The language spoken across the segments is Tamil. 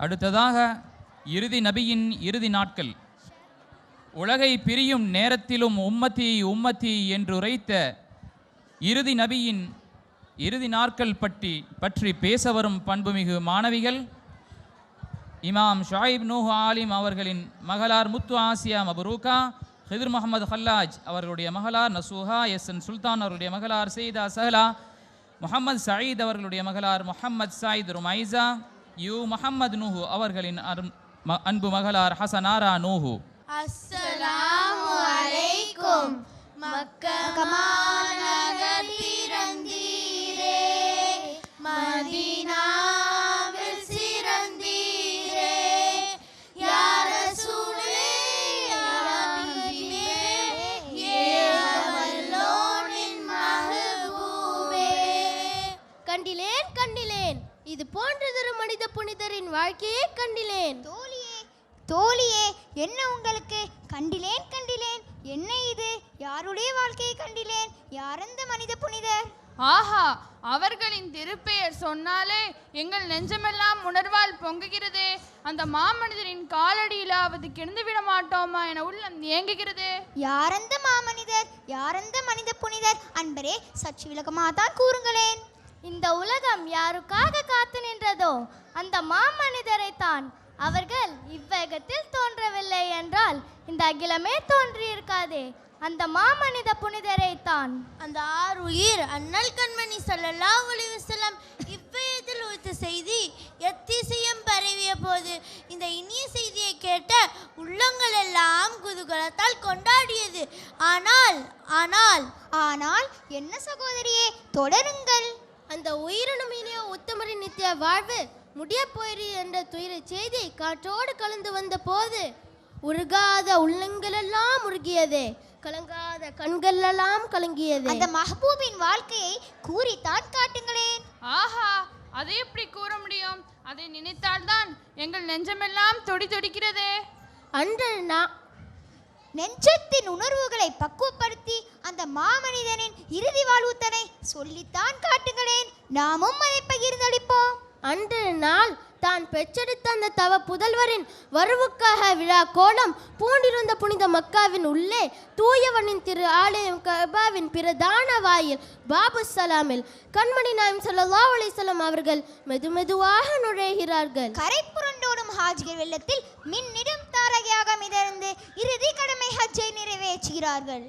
அடுத்ததாக இறுதி நபியின் இறுதி நாட்கள். உலகை பிரியும் நேரத்திலும் உம்மத்தி உம்மத்தி என்று உரைத்த இறுதி நபியின் இறுதி நாட்கள் பற்றி பேச வரும் பண்புமிகு மாணவிகள் இமாம் ஷாயிப் நூஹ் ஆலிம் அவர்களின் மகளார் முத்து ஆசியா மபரூகா, ஹிதர் முகமது ஹல்லாஜ் அவர்களுடைய மகளார் நசூஹா, எஸ்என் சுல்தான் அவர்களுடைய மகளார் செய்தா சஹலா, முகமது சயீத் அவர்களுடைய மகளார் முகமது சாயித் ருமைசா, யூ முகமது நூஹு அவர்களின் அன்பு மகளார் ஹசனாரா நூஹு. அஸ்ஸலாமு அலைக்கும். மக்கா நகர் பிறந்தீரே, மதீனாவில் சிறந்தீரே, யா ரசூலே யா ஹபீபே, ஏகவல்லோனின் மஹ்பூபே. கண்டிலேன் கண்டிலேன், இது போன்றதொரு மனித புனிதரின் வாழ்க்கையே கண்டிலேன். தோழியே, என்ன உங்களுக்கு? கண்டிலேன் கண்டிலேன், என்ன இது? யாருடைய வாழ்க்கையை கண்டிலேன்? யாரந்த மனித புனிதர்? ஆஹா, அவர்களின் திருப்பெயர் சொன்னாலே எங்கள் நெஞ்சமெல்லாம் உணர்வால் பொங்குகிறதே. அந்த மாமனிதரின் காலடியிலாவது கிடந்து விட மாட்டோமா என உள்ளம் ஏங்குகிறது. யாரந்த மாமனிதர்? யாரந்த மனித புனிதர்? அன்பரே, சற்று விளக்கமாதான் கூறுங்களேன். இந்த உலகம் யாருக்காக காத்து நின்றதோ அந்த மாமனிதரைத்தான். அவர்கள் இவ்வேகத்தில் தோன்றவில்லை என்றால் இந்த அகிலமே தோன்றியிருக்காதே. அந்த மாமனித புனிதரைத்தான். அந்த ஆருயிர் அண்ணல் கண்மணி ஸல்லல்லாஹு அலைஹி வஸல்லம் இவ்விதத்தில் உரைத்த செய்தி எத்திசையும் பரவிய போது இந்த இனிய செய்தியை கேட்ட உள்ளங்கள் எல்லாம் குதூகலத்தால் கொண்டாடியது. ஆனால் ஆனால் ஆனால் என்ன சகோதரியே, தொடருங்கள். அந்த உயிரினுமினிய உத்தமரின் நித்திய வாழ்வு முடிய போயிரு என்ற துயர செய்தி காற்றோடு கலந்து வந்த போது உருகாத உள்ளங்களெல்லாம் உருகியதே, கலங்காத கண்களெல்லாம் கலங்கியது. அந்த மஹ்பூபின் வாழ்க்கையை கூறித்தான் காட்டுங்களேன். ஆஹா, அதை எப்படி கூற முடியும்? அதை நினைத்தால்தான் எங்கள் நெஞ்சமெல்லாம் துடிக்கிறதே. அன்று நெஞ்சத்தின் உணர்வுகளை பக்குவப்படுத்தி அந்த மாமனிதனின் இறுதி வாழ்வுத்தனை சொல்லித்தான் காட்டுங்களேன். நாமும் அதை பகிர்ந்தளிப்போம். அன்று நாள் தான் பெற்றெடுத்த அந்த தவ புதல்வரின் வரவுக்காக விழா கோலம் பூண்டிருந்த புனித மக்காவின் உள்ளே தூயவனின் திரு ஆலயம் கபாவின் பிரதான வாயில் பாபு சலாமில் கண்மணி நாயம் ஸல்லல்லாஹு அலைஹி வஸல்லம் அவர்கள் மெதுமெதுவாக நுழைகிறார்கள். கரை புரண்டோடும் ஹாஜிகள் வெள்ளத்தில் மின்னிடும் தாரகையாக மிதந்து இறுதி கடமை ஹஜ்ஜை நிறைவேற்றுகிறார்கள்.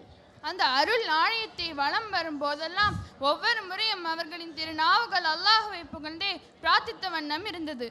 அந்த அருள் ஆலயத்தை வலம் வரும் போதெல்லாம் ஒவ்வொரு முறையும் அவர்களின் திருநாவுகள் அல்லாஹுவை புகழ்ந்தே பிரார்த்தித்த வண்ணம் இருந்தது.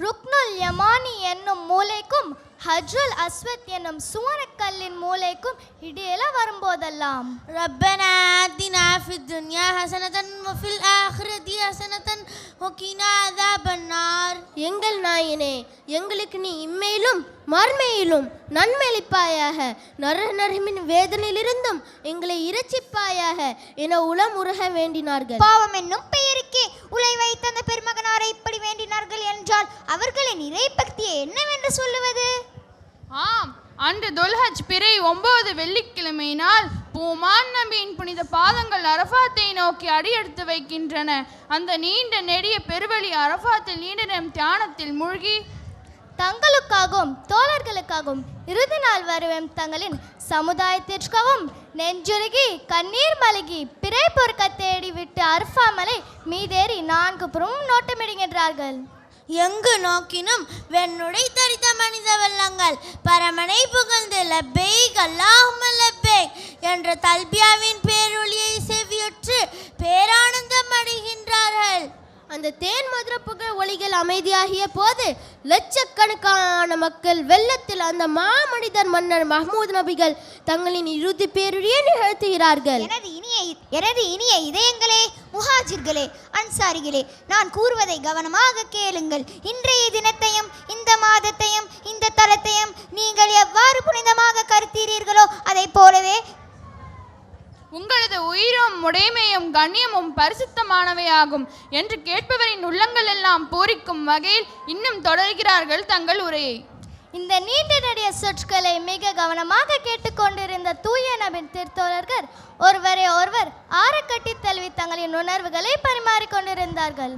ருக்னுல் யமானி என்னும் மூலைக்கும் ஹஜ்ருல் அஸ்வத் என்னும் சுவனக்கல்லின் மூலைக்கும் இடையில வரும்போதெல்லாம் ரப்பனா ஆத்தினா ஃபித் துன்யா ஹஸனதன் வஃபில் ஆখিরাতি ஹஸனதன் வகினா அஸாபன்னார். எங்கள் நாயனே, எங்களுக்கு நீ இம்மையிலும் மறுமையிலும் நன்மையளிப்பாயாக, நரகமின் வேதனையிலிருந்தும் எங்களை இரட்சிப்பாயாக என உளம் உருக வேண்டினார்கள். பாவம் என்னும் பெயருக்கே உலை வைத்த அந்த பெருமகனாரை இப்படி வேண்டினார்கள் என்றால் அவர்களின் இறை பக்தியை என்னவென்று சொல்லுவது? ஆம், அன்று துல்ஹஜ் பிறை 9 வெள்ளிக்கிழமை நாள் பூமான் நபியின் புனித பாதங்கள் அரஃபாத்தை நோக்கி அடியெடுத்து வைக்கின்றன. அந்த நீண்ட நெடிய பெருவழி அரஃபாத்தில் நீண்ட நேரம் தியானத்தில் மூழ்கி தங்களுக்காகவும் தோழர்களுக்காகவும் இறுதி நாள் வருவேன் தங்களின் சமுதாயத்திற்காகவும் நெஞ்சுருகி கண்ணீர் மலகி பிறை பொறுக்க தேடி விட்டு அர்ஃபாமலை மீதேறி 4 புறம் நோட்டமிடுகின்றார்கள். எங்கு நோக்கினும் வெண்ணுடை தரித்த மனித வெள்ளங்கள் பரமனை புகழ்ந்து லப்பைக் அல்லாஹும்ம லப்பைக் என்ற தல்பியாவின் பேரொளியை செவியுற்று பேரானந்தம் அடைகின்றார்கள். அந்த தேன் மதுர புகழ் ஒளிகள் அமைதியாகிய போது லட்சக்கணக்கான மக்கள் வெள்ளத்தில் அந்த மாமனிதர் மன்னர் மஹ்மூத் நபிகள் தங்களின் இறுதி பேருரையை நிகழ்த்துகிறார்கள். எனது இனிய இதயங்களே, முஹாஜிர்களே, அன்சாரிகளே, நான் கூறுவதை கவனமாக கேளுங்கள். இன்றைய தினத்தையும் இந்த மாதத்தையும் இந்த தலத்தையும் நீங்கள் எவ்வாறு புனிதமாக கருத்தீர்களோ அதை போலவே உங்களது உயிரும் உடைமையும் கண்ணியமும் பரிசுத்தமானவையாகும் என்று கேட்பவரின் உள்ளங்கள் எல்லாம் பூரிக்கும் வகையில் இன்னும் தொடர்கிறார்கள் தங்கள் உரையை. இந்த நீண்ட நெடிய சொற்களை மிக கவனமாக கேட்டுக்கொண்டிருந்த தூய நபின் திருத்தோழர்கள் ஒருவரை ஒருவர் ஆற கட்டி தழுவி தங்களின் உணர்வுகளை பரிமாறிக்கொண்டிருந்தார்கள்.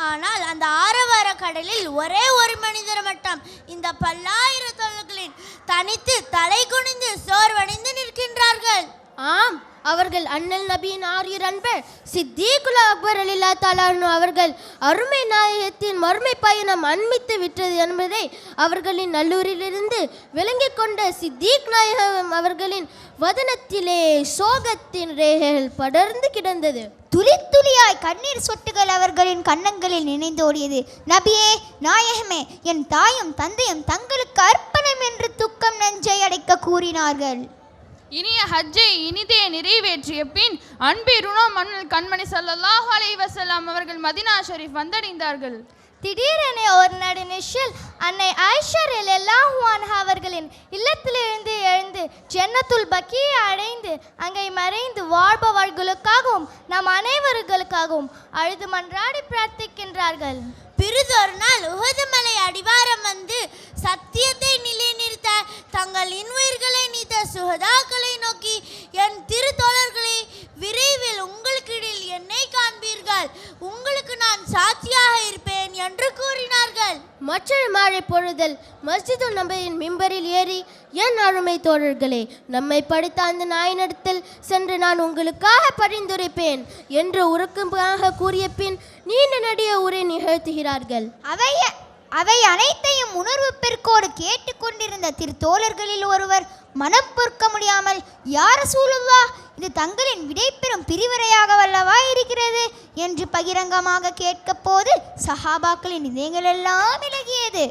ஆனால் அந்த ஆரவார கடலில் ஒரே ஒரு மனிதர் மட்டும் இந்த பல்லாயிரம் தோழர்களின் தனித்து தலை குனிந்து சோர்வடைந்து நிற்கின்றார்கள். ஆம், அவர்கள் அண்ணல் நபியின் ஆரியர் அன்பர் சித்திகுல் அக்பர் ரலியல்லாஹு தஆலா அன்ஹு அவர்கள் அருமை நாயகத்தின் மறுமை பயணம் அண்மித்து விட்டது என்பதை அவர்களின் நல்லூரிலிருந்து விளங்கிக் கொண்ட சித்திக் நாயகம் அவர்களின் வதனத்திலே சோகத்தின் ரேகைகள் படர்ந்து கிடந்தது. துளி துளியாய் கண்ணீர் சொட்டுகள் அவர்களின் கன்னங்களில் நினைந்தோடியது. நபியே, நாயகமே, என் தாயும் தந்தையும் தங்களுக்கு அர்ப்பணம் என்று துக்கம் நெஞ்சை அடைக்க கூறினார்கள். இனிய ஹஜ்ஜை இனிதே நிறைவேற்றிய பின் அன்பிருனோ மன்னல் கண்மணி ஸல்லல்லாஹு அலைஹி வஸல்லம் அவர்கள் மதீனா ஷரீஃப் வந்தடைந்தார்கள். திடீரென ஒரு நடுநிஷில் அன்னை ஆயிஷா ரலியல்லாஹு அன்ஹா அவர்களின் இல்லத்திலிருந்து எழுந்து ஜன்னத்துல் பக்கியை அடைந்து அங்கே மறைந்து வாழ்பவர்களுக்காகவும் நம் அனைவர்களுக்காகவும் அழுது மன்றாடி பிரார்த்திக்கின்றார்கள். பிறிதொரு நாள் உஹது மலை அடிவாரம் வந்து சத்தியத்தை நிலைநிறுத்த தங்கள் இன்னுயிர்களை நீத்த சுஹதாக்களை நோக்கி, என் திரு தோழர்களே, விரைவில் உங்களுக்கிடையில் என்னை காண்பீர்கள், உங்களுக்கு நான் சாட்சியாக இருப்பேன் என்று கூறினார்கள். மற்றொரு மாலை பொழுதல் மஸ்ஜிதுல் நபவியின் மிம்பரில் ஏறி, என் அருமை தோழர்களே, நம்மை படித்த அந்த நாயினிடத்தில் சென்று நான் உங்களுக்காக பரிந்துரைப்பேன் என்று உருக்கமாக கூறிய பின் நீண்ட நெடிய உரை நிகழ்த்துகிறார்கள். அவை அனைத்தையும் உணர்வு பெருக்கோடு கேட்டுக்கொண்டிருந்த திரு தோழர்களில் ஒருவர் மனம் பொறுக்க முடியாமல், யார் ரசூலுல்லாஹ், இது தங்களின் விடைபெறும் பிரிவுரையாக வல்லவா இருக்கிறது என்று பகிரங்கமாக கேட்க போது சஹாபாக்களின் இதயங்கள் எல்லாம் இலகியது.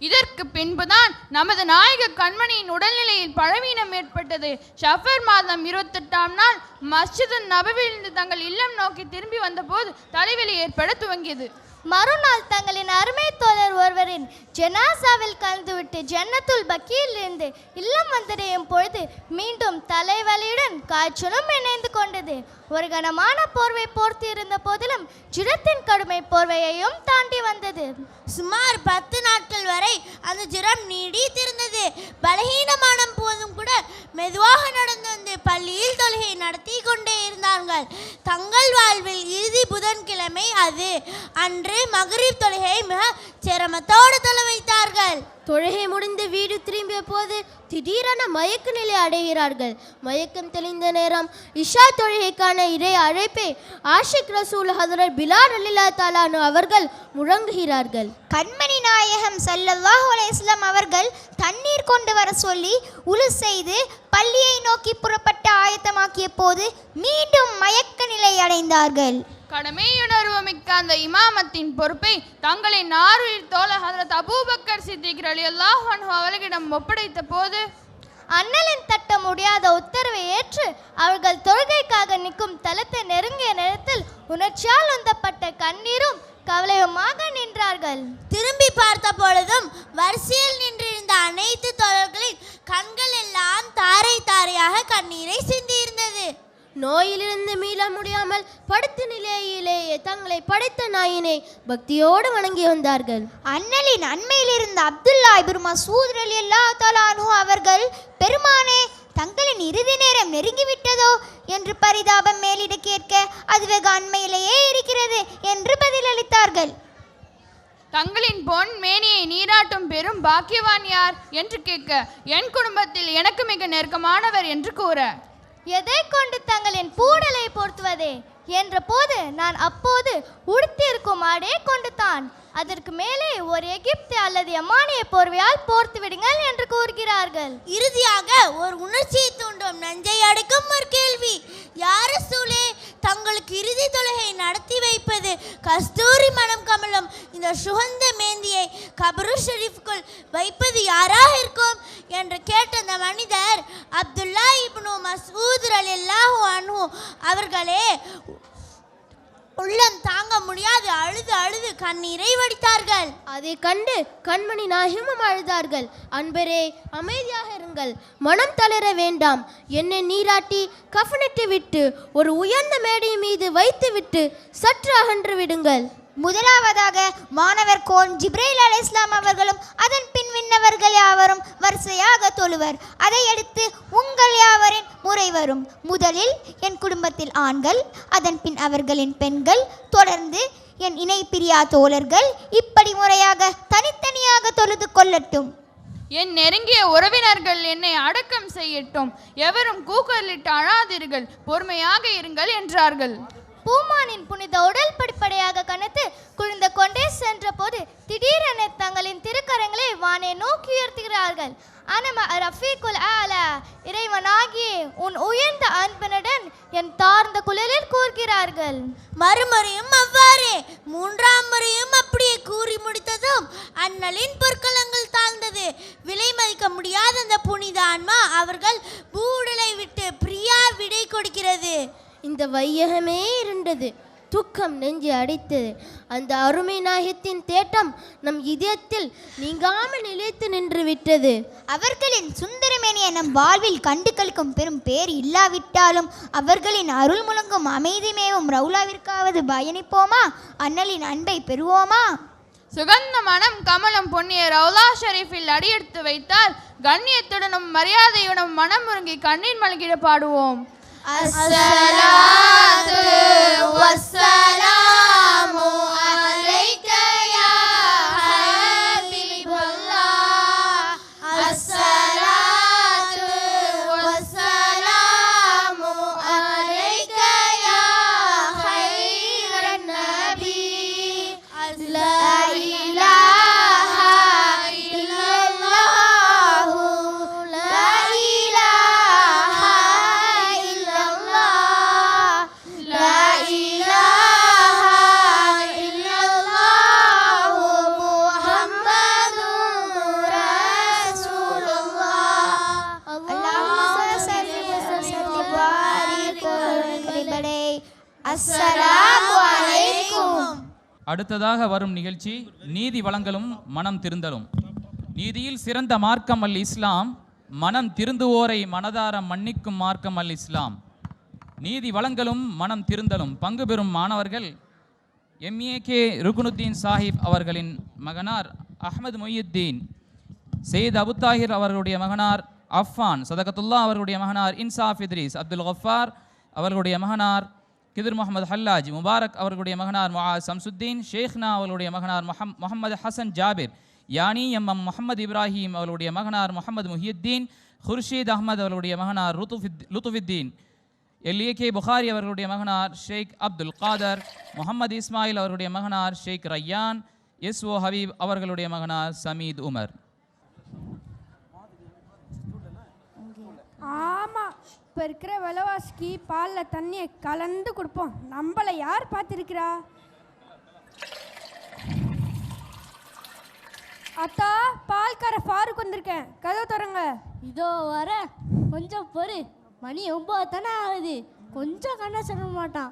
இதற்கு பின்புதான் நமது நாயக கண்மணியின் உடல்நிலையில் பழவீனம் ஏற்பட்டது. ஷஃபர் மாதம் 28ஆம் நாள் மஸ்ஜிது நபவியிலிருந்து தங்கள் இல்லம் நோக்கி திரும்பி வந்தபோது தலைவலி ஏற்பட துவங்கியது. மறுநாள் தங்களின் அருமை தோழர் ஒருவரின் ஜனாசாவில் கலந்துவிட்டு ஜன்னத்துல் பக்கியிலிருந்து இல்லம் வந்தடையும் பொழுது மீண்டும் தலைவலியுடன் காய்ச்சலும் இணைந்து கொண்டது. ஒரு கனமான போர்வை போர்த்தி இருந்த போதிலும் ஜுரத்தின் கடுமை போர்வையையும் தாண்டி வந்தது. சுமார் 10 நாட்கள் வரை அந்த ஜுரம் நீடித்திருந்தது. பலகீனமான போதும் கூட மெதுவாக நடந்து வந்து பள்ளியில் தொழுகை நடத்தி கொண்டே இருந்தார்கள். தங்கள் வாழ்வில் இறுதி புதன்கிழமை அது. அன்று மக்ரிப் தொழுகை மிக சிரமத்தோடு தொழ வைத்தார்கள். தொழுகை முடிந்து வீடு திரும்பிய போது திடீரென மயக்க நிலை அடைகிறார்கள். மயக்கம் தெளிந்த நேரம் இஷா தொழுகைக்கான இறை அழைப்பை ஆஷிக் ரசூல் ஹதரத் பிலால் ரலியல்லாஹு தஆலா அன்ஹு அவர்கள் முழங்குகிறார்கள். கண்மணி நாயகம் ஸல்லல்லாஹு அலைஹி வஸல்லம் அவர்கள் தண்ணீர் கொண்டு வர சொல்லி உலு செய்து பள்ளியை நோக்கி புறப்பட்டு ஆயத்தமாக்கிய போது மீண்டும் மயக்க நிலை அடைந்தார்கள். கடமையுணர்வு மிக்க அந்த இமாமத்தின் பொறுப்பை தங்களின் ஆருயிர் தோழர் ஹஜ்ரத் அபூபக்கர் சித்திக் ரலியல்லாஹு அன்ஹு அவர்களிடம் ஒப்படைத்த போது அண்ணலின் தட்ட முடியாத உத்தரவை ஏற்று அவர்கள் தொழுகைக்காக நிற்கும் தலத்தை நெருங்கிய நேரத்தில் உணர்ச்சியால் உந்தப்பட்ட கண்ணீரும் கவலையுமாக நின்றார்கள். திரும்பி பார்த்த பொழுதும் வரிசையில் நின்றிருந்த அனைத்து தோழர்களின் கண்கள் எல்லாம் தாரை தாரையாக கண்ணீரை சிந்தியிருந்தது. நோயிலிருந்து மீள முடியாமல் படுத்த நிலையிலேயே தங்களை படைத்த நாயினை பக்தியோடு வணங்கி வந்தார்கள். அண்ணலின் அண்மையில் இருந்த அப்துல்லா இப்னு மஸ்ஊத் ரலியல்லாஹு தஆலா அன்ஹு அவர்கள், பெருமானே, தங்களின் இறுதி நேரம் நெருங்கிவிட்டதோ என்று பரிதாபம் மேலிட கேட்க, அது வெகு அண்மையிலேயே இருக்கிறது என்று பதிலளித்தார்கள். தங்களின் பொன் மேனியை நீராட்டும் பெரும் பாக்கியவான் யார் என்று கேட்க, என் குடும்பத்தில் எனக்கு மிக நெருக்கமானவர் என்று கூற, எதை கொண்டு தங்களின் பூடலை பொருத்துவதே என்ற போது நான் அப்போது உடுத்திருக்கும் ஆடே கொண்டு தான் அதற்கு மேலே ஒரு எகிப்து அல்லது யமானிய போர்வையால் போர்த்து விடுங்கள் என்று கூறுகிறார்கள். இறுதியாக ஒரு உணர்ச்சியை தூண்டும் நெஞ்சை அடைக்கும் ஒரு கேள்வி, யார் ரசூலே, தங்களுக்கு இறுதி தொழுகை நடத்தி வைப்பது கஸ்தூரி மனம் கமலம் இந்த சுகந்த மேந்தியை கபரு ஷரீஃபுக்குள் வைப்பது யாராக இருக்கும் என்று கேட்ட அந்த மனிதர் அப்துல்லா இப்னு மஸ்ஊத் ரலியல்லாஹு அன்ஹு அவர்களே. உள்ளம் தாங்க முடியாது அழுது அழுது கண்ணீரை வடித்தார்கள். அதை கண்டு கண்மணி நாயகமும் அழுதார்கள். அன்பரே, அமைதியாக இருங்கள், மனம் தளர வேண்டாம், என்னை நீராட்டி கஃனிட்டு விட்டு ஒரு உயர்ந்த மேடை மீது வைத்து விட்டு சற்று அகன்று விடுங்கள். முதலாவதாக வானவர் கோன் ஜிப்ரீல் அலைஹிஸ்ஸலாம் அவர்களும் அதன் பின் விண்ணவர்கள் யாவரும் வரிசையாக தொழுவர். அதையடுத்து உங்கள் யாவரின் முறை வரும். முதலில் என் குடும்பத்தில் ஆண்கள், அதன் பின் அவர்களின் பெண்கள், தொடர்ந்து என் இணைப்பிரியா தோழர்கள் இப்படி முறையாக தனித்தனியாக தொழுது கொள்ளட்டும். என் நெருங்கிய உறவினர்கள் என்னை அடக்கம் செய்யட்டும். எவரும் கூக்குரலிட்டு அழாதீர்கள், பொறுமையாக இருங்கள் என்றார்கள். பூமானின் புனித உடல் படிப்படியாக கனத்து குளிர்ந்து கொண்டே சென்ற போது திடீரென தங்களின் திருக்கரங்களை வானே நோக்கி உயர்த்துகிறார்கள். அனம ரஃபீக்குல் ஆலா, இறைவனாகிய உன் உயர்ந்த அன்பினுடன் என் தார்ந்த குரலில் கூறுகிறார்கள். மறுமுறையும் அவ்வாறே, மூன்றாம் முறையும் அப்படியே கூறி முடித்ததும் அண்ணலின் பொற்களங்கள் தாழ்ந்தது. விலை மதிக்க முடியாத அந்த புனித ஆன்மா அவர்கள் பூடலை விட்டு பிரியா விடை கொடுக்கிறது. இந்த வையகமே இருண்டது, துக்கம் நெஞ்சு அடைத்தது. அந்த அருமை நாயகத்தின் தேட்டம் நம் இதயத்தில் நீங்காமல் நிலைத்து நின்று விட்டது. அவர்களின் சுந்தரமேனிய நம் வாழ்வில் கண்டு கழிக்கும் பெரும் பேர் இல்லாவிட்டாலும் அவர்களின் அருள் முழங்கும் அமைதிமேவும் ரவுலாவிற்காவது பயணிப்போமா? அண்ணலின் அன்பை பெறுவோமா? சுகந்த மனம் கமலம் பொன்னிய ரவுலா ஷரீஃபில் அடியெடுத்து வைத்தால் கண்ணியத்துடனும் மரியாதையுடன் மனம் முருங்கி கண்ணீர் மல்கிட பாடுவோம். அஸ்ஸலாத்து வஸ்ஸலாமு அலைக யா ஹபீபல்லாஹ். அஸ்ஸலாத்து வஸ்ஸலாமு அலைக யா ஹைரன் நபி. லா இலாஹா இல்லல்லாஹு லா இலாஹா அஸ்ஸலாமு அலைக்கும். அடுத்ததாக வரும் நிகழ்ச்சி நீதி வழங்கலும் மனம் திருந்தலும். நீதியில் சிறந்த மார்க்கம் அல் இஸ்லாம், மனம் திருந்துவோரை மனதார மன்னிக்கும் மார்க்கம் அல் இஸ்லாம். நீதி வழங்கலும் மனம் திருந்தலும் பங்கு பெறும் மாணவர்கள் எம்ஏகே ருகுனுத்தீன் சாஹிப் அவர்களின் மகனார் அஹ்மது மொய்யுத்தீன், சையத் அபுத்தாஹிர் அவர்களுடைய மகனார் அஃபான் சதகத்துல்லா அவர்களுடைய மகனார் இன்சாஃப் இத்ரீஸ், அப்துல் கஃபார் அவர்களுடைய மகனார் கிதிர் முகமது ஹல்லாஜ், முபாரக் அவர்களுடைய மகனார் முஆஸ் சம்சுத்தீன், ஷேக்னா அவர்களுடைய மகனார் முகமது ஹசன் ஜாபிர், யானி எம் முகமது இப்ராஹிம் அவர்களுடைய மகனார் முகமது முஹியுத்தீன், குர்ஷீத் அஹ்மத் அவர்களுடைய மகனார் லுத்துஃபுத்தீன், எல்ஏகே புகாரி அவர்களுடைய மகனார் ஷேக் அப்துல் காதர், முகமது இஸ்மாயில் அவர்களுடைய மகனார் ஷேக் ரய்யான், எஸ்ஓ ஹபீப் அவர்களுடைய மகனார் சமீத் உமர். ஆமாம், இப்போ இருக்கிற விலைவாசிக்கு பாலில் தண்ணியை கலந்து கொடுப்போம். நம்மளை யார் பார்த்துருக்கிறா? அத்தா, பால்கார ஃபாருக்கு வந்திருக்கேன், கதவு தரங்க. இதோ வர, கொஞ்சம் பொறு. மணி 9 தானே ஆகுது, கொஞ்சம் கண்ணை சொல்ல மாட்டான்.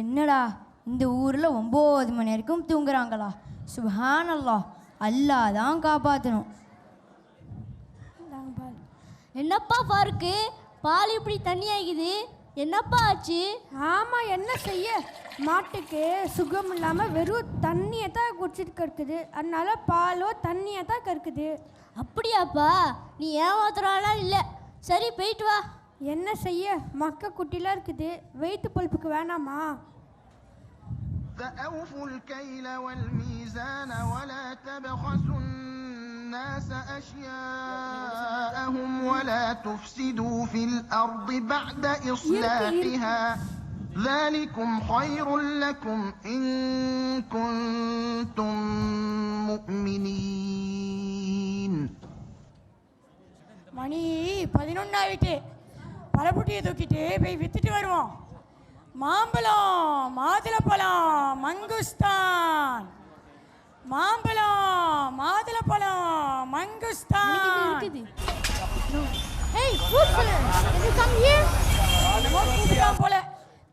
என்னடா இந்த ஊரில் 9 மணி வரைக்கும் தூங்குறாங்களா? சுப்ஹானல்லாஹ், அல்லாஹ் தான் காப்பாற்றணும். என்னப்பா பாருக்கு, பால் இப்படி தண்ணி ஆகிது, என்னப்பா ஆச்சு? ஆமாம், என்ன செய்ய, மாட்டுக்கு சுகம் இல்லாமல் வெறும் தண்ணியை தான் குடிச்சிட்டு கற்குது, அதனால பாலோ தண்ணியை தான் கற்குது. அப்படியாப்பா, நீ ஏமாத்துறாலாம் இல்லை. சரி, போயிட்டு வா. என்ன செய்ய, மக்க குட்டிலாம் இருக்குது, வயிற்று பழுப்புக்கு வேணாமா? فأوفوا الكيل والميزان ولا تبخسوا الناس أشياءهم ولا تفسدوا في الأرض بعد إصلاحها ذلكم خير لكم إن كنتم مؤمنين. மணி 11 ஆகிட்டு, பழப்புட்டியை தூக்கிட்டு போய் வித்துட்டு வருவோம். மாம்பழம், மாதுளப்பழம், மங்குஸ்தான். மாம்பழம், மாதுளப்பழம், மங்குஸ்தான். Hey, fruit seller, can you come here? கூப்பிட்டான் போல,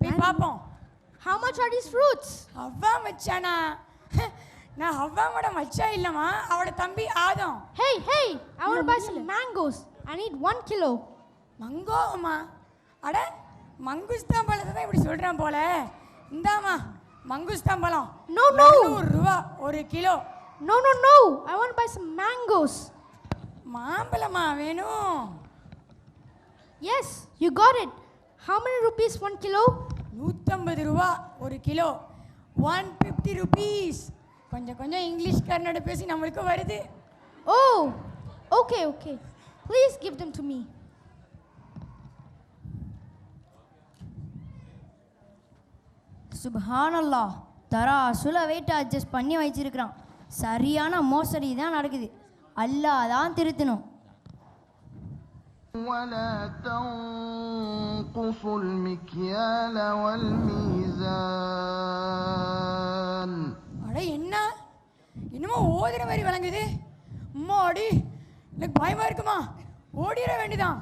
போய் பார்ப்போம். How much are these fruits? அவ்வா மச்சானா? நான் அவ்வாவோட மச்சா இல்லைம்மா, அவட தம்பி Adam. Hey, I want to buy some mangoes. I need 1 kilo. மங்கோமா? அட, மங்குஸ்தான் பழத்தை தான் இப்படி சொல்கிறான் போல. இந்தாமா மங்குஸ்தான் பழம். No. 100 ரூபா 1 kilo. No. I want to buy some mangoes. மாம்பழமா வேணும்? Yes, you got it. How many rupees 1 kilo? 150 ரூபா ஒரு கிலோ. 150 rupees. கொஞ்சம் கொஞ்சம் இங்கிலீஷ் கன்னட பேசி நம்மளுக்கு வருது. Oh, okay. Please give them to me. சுப்ஹானல்லாஹ், தராசுல வெயிட் அட்ஜஸ்ட் பண்ணி வச்சிருக்கிறான். சரியான மோசடி தான் நடக்குது. அல்லாஹ் தான் திருத்தணும். ولا تنقصوا المكيال والميزان. அட என்ன என்னமோ ஓதுற மாதிரி விளங்குது. அம்மாடி, எனக்கு பயமா இருக்குமா, ஓடிட வேண்டியதான்.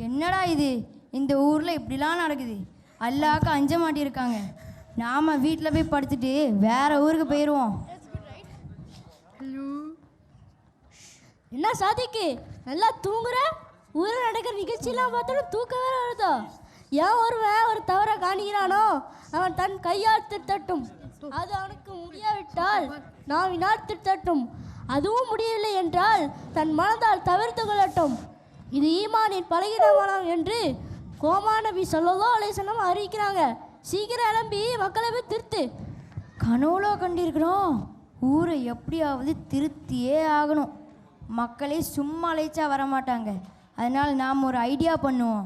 என்னடா இது, இந்த ஊரில் இப்படிலாம் நடக்குது. அல்லாஹ்க்கு அஞ்ச மாட்டியிருக்காங்க. நாம் வீட்டில் போய் படுத்துட்டு வேற ஊருக்கு போயிடுவோம். என்ன சாதிக்கு நல்லா தூங்குற? ஊரில் நடக்கிற நிகழ்ச்சியெல்லாம் பார்த்தாலும் தூக்கம் வேற வருதோ? ஏன் ஒரு தவறை காணுகிறானோ அவன் தன் கையால் திட்டட்டும். அது அவனுக்கு முடியாவிட்டால் நாவினால் திட்டட்டும். அதுவும் முடியவில்லை என்றால் தன் மனதால் தவிர்த்து கொள்ளட்டும். இது ஈமானின் பலகீனமானம் என்று கோமா நபி ஸல்லல்லாஹு அலைஹி வஸல்லம் அறிவிக்கிறாங்க. சீக்கிரம் எழும்பி மக்களை போய் திருத்து. கனவுல கண்டிருக்கிறோம். ஊரை எப்படியாவது திருத்தியே ஆகணும். மக்களே சும்மா அழைச்சா வரமாட்டாங்க. அதனால் நாம் ஒரு ஐடியா பண்ணுவோம்.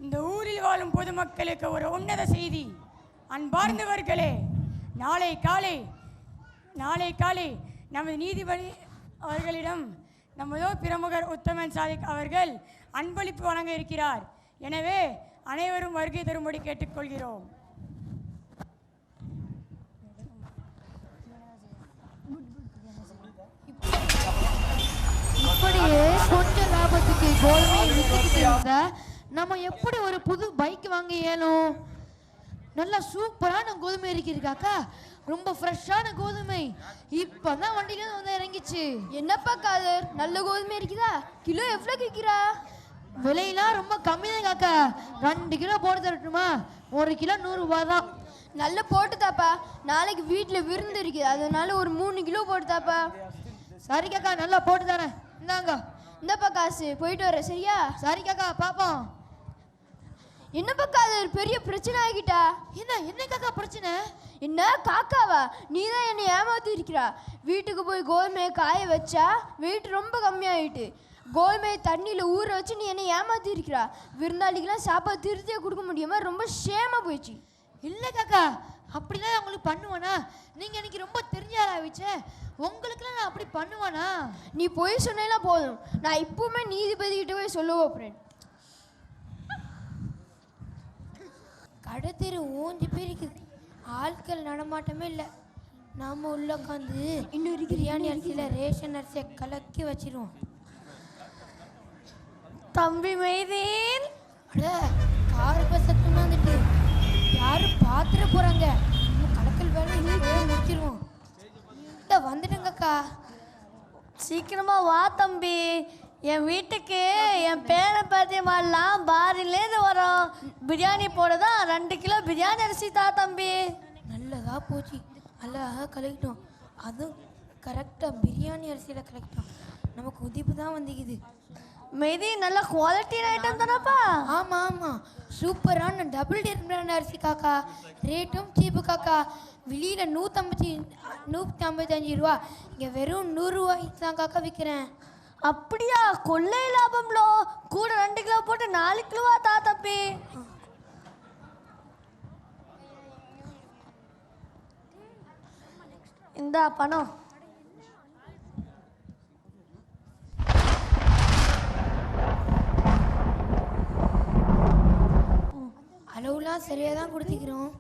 இந்த ஊரில் வாழும் பொதுமக்களுக்கு ஒரு உன்னத செய்தி. அன்பார்ந்தவர்களே, நாளை காலை நமது நீதிபதி அவர்களிடம் நமதோ பிரமுகர் உத்தமன் சாதிக் அவர்கள் அன்பளிப்பு வழங்க இருக்கிறார். எனவே அனைவரும் வருகை தரும்படி கேட்டுக்கொள்கிறோம். இப்படியே கொஞ்ச லாபத்துக்கு கோதுமை வித்துக்கிட்டு இருந்தா நம்ம எப்படி ஒரு புது பைக் வாங்க இயலும்? நல்லா சூப்பரான கோதுமை இருக்கிறாக்கா, ரொம்ப ஃப்ரெஷ்ஷான கோதுமை. இப்பதான் வண்டியில வந்து இறங்கிச்சு. என்னப்பா காதர், நல்ல கோதுமை இருக்குதா? கிலோ எவ்வளோ விற்கிறா? விலையெல்லாம் ரொம்ப கம்மி தான் காக்கா. 2 கிலோ போட்டு தரட்டுமா? 1 கிலோ 100 ரூபாய் தான். நல்ல போட்டு தாப்பா. நாளைக்கு வீட்டில் விருந்து இருக்குது, அதனால ஒரு 3 கிலோ போட்டு தாப்பா. சரி காக்கா, நல்லா போட்டு தரேன். இந்தாங்க. இந்தப்பா காசு, போயிட்டு வர சரியா? சரி காக்கா, பாப்போம். என்னப்பா காதர், பெரிய பிரச்சனை ஆகிட்டா? என்ன காக்கா பிரச்சனை? என்ன காக்காவா? நீ தான் என்னை ஏமாத்தி இருக்கிறா. வீட்டுக்கு போய் கோதுமையை காய வச்சா வெயிட் ரொம்ப கம்மியாயிட்டு. கோதுமையை தண்ணியில் ஊற வச்சு நீ என்னை ஏமாத்தி இருக்கிறா. விருந்தாளிக்கெல்லாம் சாப்பாடு திருத்தியே கொடுக்க முடியாம ரொம்ப ஷேமா போயிடுச்சு. இல்லை காக்கா, அப்படிலாம் உங்களுக்கு பண்ணுவானா? நீங்கள் எனக்கு ரொம்ப தெரிஞ்ச ஆரம்பிச்சே. உங்களுக்குலாம் நான் அப்படி பண்ணுவானா? நீ போய் சொன்னேலாம் போதும், நான் இப்பவுமே நீதிபதி கிட்ட போய் சொல்ல போறேன். கடை தெரு ஊஞ்சி போயிருக்குது. ஆட்கள் நடமாட்டமே இல்லை. நாம் உள்ள உட்காந்து இன்னொரு பிரியாணி அரிசியில் ரேஷன் அரிசியை கலக்கி வச்சிருவோம். தம்பி மைதீன், அட கார் பஸ் சத்தம் வந்துட்டு யாரும் பார்த்துட போகிறாங்க. கடற்கல் வேலை இப்போவே முடிச்சிருவோம். வந்துடுங்கக்கா. சீக்கிரமா வா தம்பி. என் வீட்டுக்கு என் பேர பாத்தியமாலாம் பாரிலேருந்து வரோம். பிரியாணி போடதான் 2 கிலோ பிரியாணி அரிசி தா தம்பி. நல்லதா போச்சு, அழகாக கலக்கிட்டோம். அதுவும் கரெக்டாக பிரியாணி அரிசியில் கலக்கிட்டோம். நமக்கு உதிப்பு தான் வந்துக்குது. மெய்தி நல்ல குவாலிட்டியான ஐட்டம் தானப்பா? ஆமாம், சூப்பரான டபுள் பிராண்ட் அரிசி காக்கா. ரேட்டும் சீப்பு காக்கா. வெளியில் 155 ரூபா, இங்கே வெறும் 100 ரூபாய்க்கு தான் காக்கா விற்கிறேன். அப்படியா? கொள்ளை லாபம்லோ. கூட 2 கிலோ போட்டு 4 கிலோவா தா தம்பி. இந்தா பணம். அளவுலாம் சரியாக தான் கொடுத்துக்கிறோம்.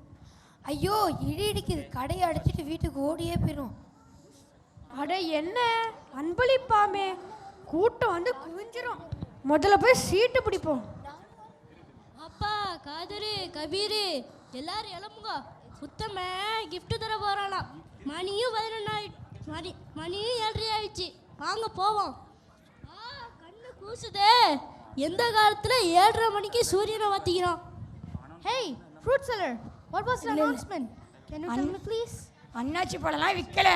ஐயோ, இடி இடிக்குது. கடையை அடைச்சிட்டு வீட்டுக்கு ஓடியே போயிடும். அட என்ன அன்பளிப்பாமே, கூட்டம் வந்து குவிஞ்சிரும். முதல்ல போய் சீட்டு பிடிப்போம். அப்பா, காதரு, கபீரு, எல்லாரும் எழும்புங்க. உத்தம கிஃப்ட் தர போறானாம். மணியும் 11 மணியும் 7:30 ஆயிடுச்சு. வாங்க போவோம். கண்ணு கூசுதே. எந்த காலத்துல 7:30 மணிக்கு சூரியனை வாத்திக்கிறோம். Hey, fruit seller, what was the announcement? Can you tell me please? அண்ணாச்சி பழம்லாம் விற்கல,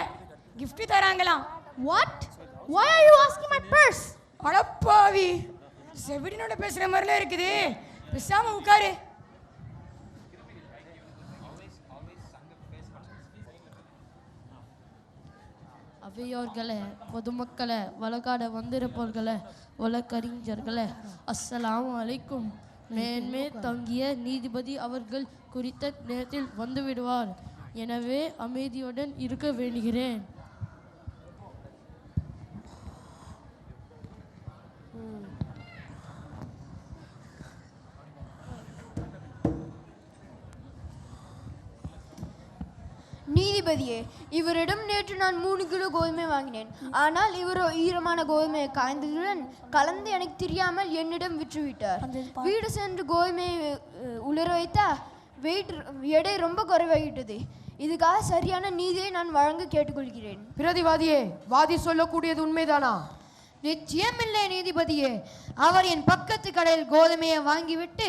gift தராங்களாம். What? Why are you asking my purse? அடப்பாவி, செவிடினோட பேசுற மாதிரிலாம் இருக்குது. பேசாம உட்காரு. அவையோர்களே, பொதுமக்களே, வழக்காட வந்திருப்பவர்களே, வழக்கறிஞர்களே, அஸ்ஸலாமு அலைக்கும். மேன்மே தங்கிய நீதிபதி அவர்கள் குறித்த நேரத்தில் வந்துவிடுவார். எனவே அமைதியுடன் இருக்க வேண்டுகிறேன். நீதிபதியே, இவரிடம் நேற்று நான் 3 கிலோ கோதுமை வாங்கினேன். ஆனால் இவரோ ஈரமான கோதுமையை காய்ந்ததுடன் கலந்து எனக்கு தெரியாமல் என்னிடம் விற்றுவிட்டார். வீடு சென்று கோதுமையை உலர வைத்தா எடை ரொம்ப குறைவாகிட்டது. இதுக்காக சரியான நீதியை நான் வழங்க கேட்டுக்கொள்கிறேன். பிரதிவாதியே, வாதி சொல்லக்கூடியது உண்மைதானா? நிச்சயமில்லை நீதிபதியே. அவர் என் பக்கத்து கடையில் கோதுமையை வாங்கிவிட்டு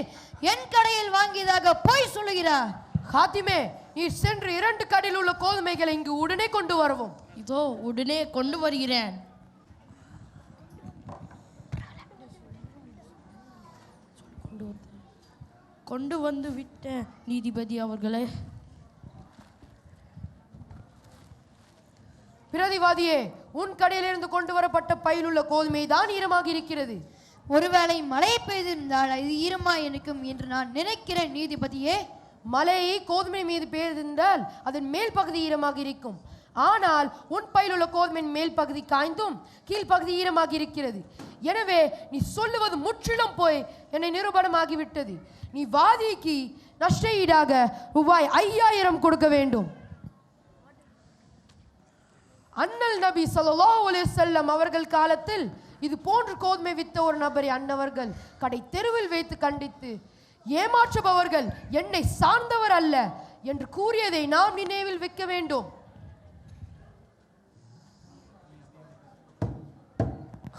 என் கடையில் வாங்கியதாக பொய் சொல்லுகிறார். ஹாத்திமே, நீ சென்று 2 கடையில் உள்ள கோதுமைகளை இங்கு உடனே கொண்டு வரவும். இதோ உடனே கொண்டு வருகிறேன். கொண்டு வந்து விட்ட நீதிபதி அவர்களே. பிரதிவாதியே, உன் கடையிலிருந்து கொண்டு வரப்பட்ட பையில் உள்ள கோதுமை தான் ஈரமாக இருக்கிறது. ஒருவேளை மழை பெய்திருந்தால் இது ஈரமாக இருக்கும் என்று நான் நினைக்கிறேன் நீதிபதியே. மழையை கோதுமை மீது பெய்திருந்தால் அதன் மேல் பகுதி ஈரமாக இருக்கும். ஆனால் உன் பையில் உள்ள கோதுமையின் மேல் பகுதி காய்ந்தும் கீழ்ப்பகுதி ஈரமாக இருக்கிறது. எனவே நீ சொல்லுவது முற்றிலும் போய் என்னை நிரூபணமாகிவிட்டது. நீ வாதிக்கு நஷ்ட ஈடாக ரூபாய் 5000 கொடுக்க வேண்டும். அண்ணல் நபி ஸல்லல்லாஹு அலைஹி வஸல்லம் அவர்கள் காலத்தில் இது போன்று கோதுமை வித்த ஒரு நபரை அன்னவர்கள் கடை தெருவில் வைத்து கண்டித்து, ஏமாற்றுபவர்கள் என்னை சார்ந்தவர் அல்ல என்று கூறியதை நாம் நினைவில் வைக்க வேண்டும்.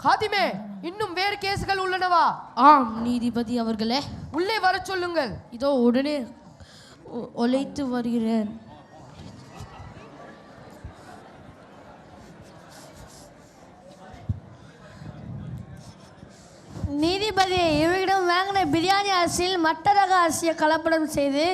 ஹாதிமே, இன்னும் வேறு கேசுகள் உள்ளனவா? ஆம் நீதிபதி அவர்களே. உள்ளே வர சொல்லுங்கள். இதோ உடனே ஒலைத்து வருகிறேன். நீதிபதி, இவரிடம் வாங்கின பிரியாணி அரிசியில் மட்ட ரக அரிசியை கலப்படம் செய்து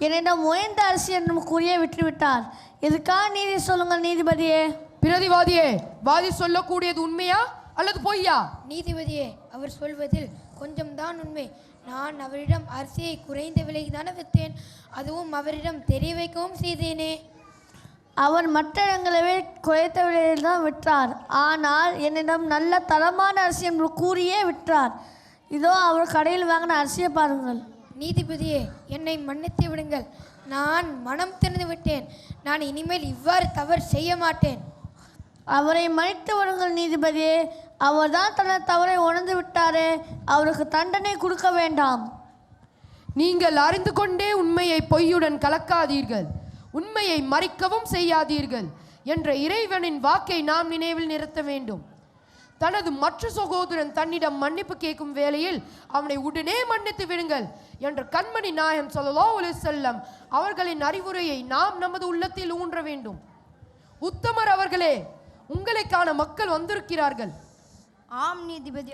என்னிடம் உயர்ந்த அரிசி என்றும் கூறியே விட்டுவிட்டார். இதுக்காக நீதி சொல்லுங்கள் நீதிபதியே. பிரதிவாதியே, வாதி சொல்லக்கூடியது உண்மையா அல்லது பொய்யா? நீதிபதியே, அவர் சொல்வதில் கொஞ்சம் தான் உண்மை. நான் அவரிடம் அரிசியை குறைந்த விலைக்கு தானே விற்றேன். அதுவும் அவரிடம் தெரிய வைக்கவும் செய்தேனே. அவர் மற்ற இடங்களவே குறைத்த விலையில் தான் விற்றார். ஆனால் என்னிடம் நல்ல தரமான அரிசி என்று கூறியே விற்றார். இதோ அவர் கடையில் வாங்கின அரிசியை பாருங்கள். நீதிபதியே, என்னை மன்னித்து விடுங்கள். நான் மனம் திறந்து விட்டேன். நான் இனிமேல் இவ்வாறு தவறு செய்ய மாட்டேன். அவரை மன்னித்து விடுங்கள் நீதிபதியே. அவர் தான் தனது தவறை உணர்ந்து விட்டாரே, அவருக்கு தண்டனை கொடுக்க வேண்டாம். நீங்கள் அறிந்து கொண்டே உண்மையை பொய்யுடன் கலக்காதீர்கள், உண்மையை மறைக்கவும் செய்யாதீர்கள் என்ற இறைவனின் வாக்கை நாம் நினைவில் நிறுத்த வேண்டும். தனது மற்ற சகோதரன் தன்னிடம் மன்னிப்பு கேட்கும் வேளையில் அவனை உடனே மன்னித்து விடுங்கள் என்ற கண்மணி நாயகம் ஸல்லல்லாஹு அலைஹி வஸல்லம் அவர்களின் அறிவுரையை நாம் நமது உள்ளத்தில் ஊன்ற வேண்டும். உத்தமர் அவர்களே, உங்களை காண மக்கள் வந்திருக்கிறார்கள். ஆம் நீதிபதி.